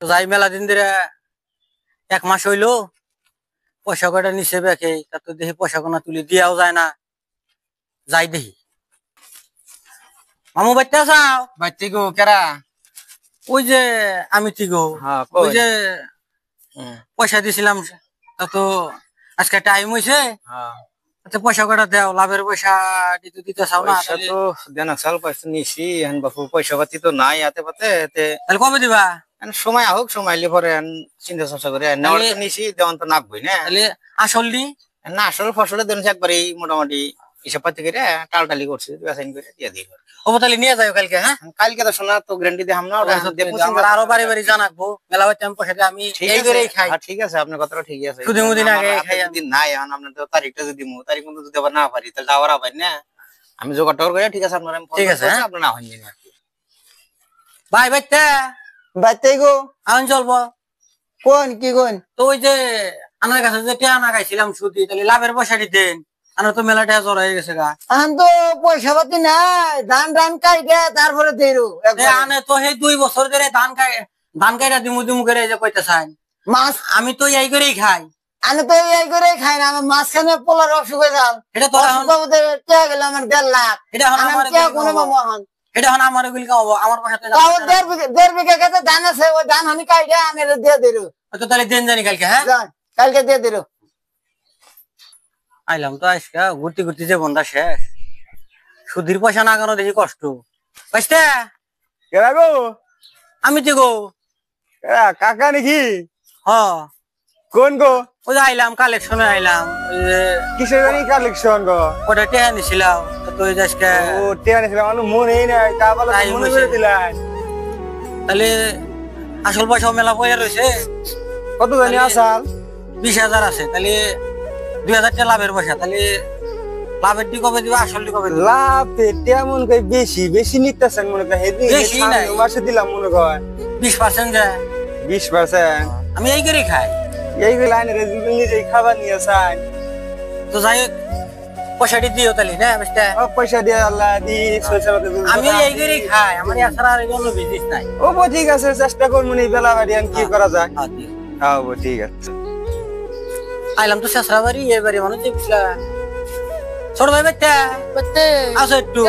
যাই মেলা দিন ধরে 1 মাস হইলো পয়সা কয়টা নিচে বেঁকে তা তো দেখি পয়সা কোনা তুলি দিয়াও যায় না যাই দেখি মামু বাইতে যাও বাইতে গো কেরা ওই যে আমি গো ওই যে পয়সা দিছিলাম তা তো আজকে টাইম হইছে পয়সা কয়টা দেও লাভের পয়সা দিতে চাও না তো দেনা সাল পয়সা নিছি এখন বাপু পয়সা পাতি তো নাই হাতে পাতে তাহলে কবে দিবা সময় হোক সময় এলে পরে চিন্তা চর্চা করে নিছি দেওয়ান তো নাকবই না তাহলে আসল দি না আসল ফসলের দিন একবারই মোটামুটি হিসাব পাতি করে টালটালি করছি বেসাইন করে দিয়ে দিই ও তাহলে নিয়ে যাও কালকে হ্যাঁ কালকে তো শোনা তো গ্যারান্টি দেখাম না আমার আরো বাড়ি বাড়ি জানাবো মেলা হইতে আমি পয়সা আমি এই করেই খাই ঠিক আছে আপনার কথাটা ঠিকই আছে সুদিন আগে খাই দিন নাই এখন আপনার তো তারিখটা যদি তারিখ মতো যদি আবার না পারি তাহলে আবার আবার না আমি জোগাড় টোগাড় করে ঠিক আছে আপনার ঠিক আছে আপনার না হইনি ভাই বাইতে বাইতে গো আন চলবো কোন কি কোন তো ওই যে আমার কাছে যে টিয়া না গাইছিলাম সুদি তাহলে লাভের পয়সাটি দেন আনা তো মেলা টিয়া জড় হয়ে গেছে গা এখন তো পয়সা পাতি নাই ধান কাইটে তারপরে দেরু আনে তো সেই 2 বছর ধরে ধান কাইটা দিমু করে যে কইতে চাই মাছ আমি তো এই করেই খাই আমি তো এই করে খাই না আমার মাঝখানে পোলার অসুখ হয়ে যান এটা তো টিয়া গেল আমার 1.5 লাখ এটা আমার কোনো মহান এটা এখন আমার গুলি কামাবো আমার পয়সাতে 1.5 বিঘা খেতে ধান আছে ওই ধান আমি কাইটে আমি দিয়ে দেরু তো তাহলে দেন জানি কালকে হ্যাঁ কালকে দিয়ে দেরু আইলাম তো আজকা ঘুরতে যে বন্ধা শেষ সুদির পয়সা না কেন দেখি কষ্ট বুঝতে কেরা গো আমি তো গো কাকা নাকি হ কোন গো ওই আইলাম কালেকশনে আইলাম কিসের জানি কালেকশন গো ওটা টেয়া নিছিলাম তো ওই আজকে ও টেয়া নিছিলাম আমি মনে নাই তা বলে মনে করে দিলাই তাহলে আসল পয়সা মেলা পয়সা রয়েছে কত জানি আসল 20,000 আছে তাহলে 2,000 টাকা লাভের পয়সা তাহলে লাভের দি কবে দিবা আসল দি কবে দিবা লাভ তেমন কই বেশি নিতেছেন মনে কয় হেদি বেশি নাই মাসে দিলাম মনে কয় 20% যায় 20% আমি এই করে খাই এই লাইনে রেজিমেন্ট নিজে খাবার নিয়ে চাই তো যাই পয়সাটি দিও তাহলে না বুঝতে পয়সা দিয়ে আল্লাহ দি আমি এই করে খাই আমার এছাড়া আর কোনো বিজনেস নাই ও ঠিক আছে চেষ্টা করব নি বেলা বাড়ি কি করা যায় হ্যাঁ ঠিক আছে আইলাম তো শেষরা বাড়ি এই বাড়ি মানুষ দেখছিলা ছোট ভাই বাচ্চা আসো একটু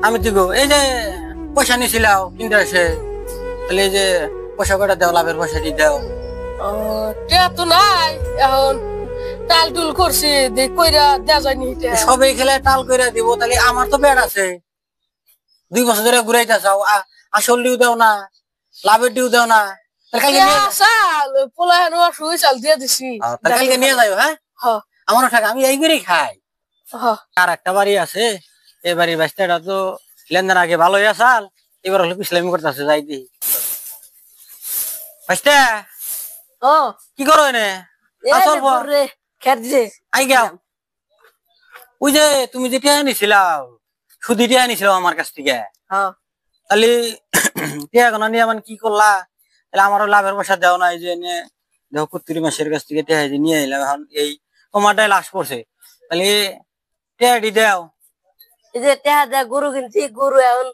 আমি তো এই যে পয়সা নিছিলাও কিনতে আসে তাহলে এই যে পয়সা কটা দাও লাভের পয়সাটি দাও তো নাই এখন টাল টুল করছে দেখ কইরা দেয়া যায়নি সবাই খেলে টাল কইরা দিব তাহলে আমার তো বেড আছে 2 বছর ধরে ঘুরাইতে চাও আসল ডিউ দাও না লাভের ডিউ দাও না কালকে নিয়ে যাও হ্যাঁ আমারও টাকা আমি এই করেই খাই আর একটা বাড়ি আছে এই বাড়ির বাচ্চাটা তো লেনদেন আগে ভালোই আসাল এবার হলো ইসলামি করতেছে যাই দি বাচ্চা কি করো এনে আই গাও ওই যে তুমি যেটা আনিছিলাও সুদি টিয়া আনিছিল আমার কাছ থেকে তাহলে টিয়া গোনা নিয়ে কি করলা তাহলে আমারও লাভের পয়সা দেও না এই যে দেখো 70 মাসের কাছ থেকে টিয়া নিয়ে এলাম এখন এই তোমারটাই লাশ পড়ছে তাহলে টিয়াটি দেও এই যে টিয়া দেয়া গরু কিনছি গরু এখন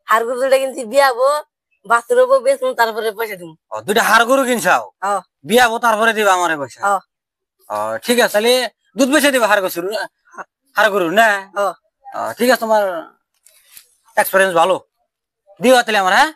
হার গরুটা কিনছি বিয়াবো বাছুর হবো বেচুন তারপরে পয়সা দিব 2টা হার গরু কিনছাও বিয়াবো তারপরে দিবা আমারে পয়সা ঠিক আছে তাহলে দুধ বেচে দিবা হার গরু না ঠিক আছে তোমার এক্সপেরিয়েন্স ভালো দিও তাহলে আমার হ্যাঁ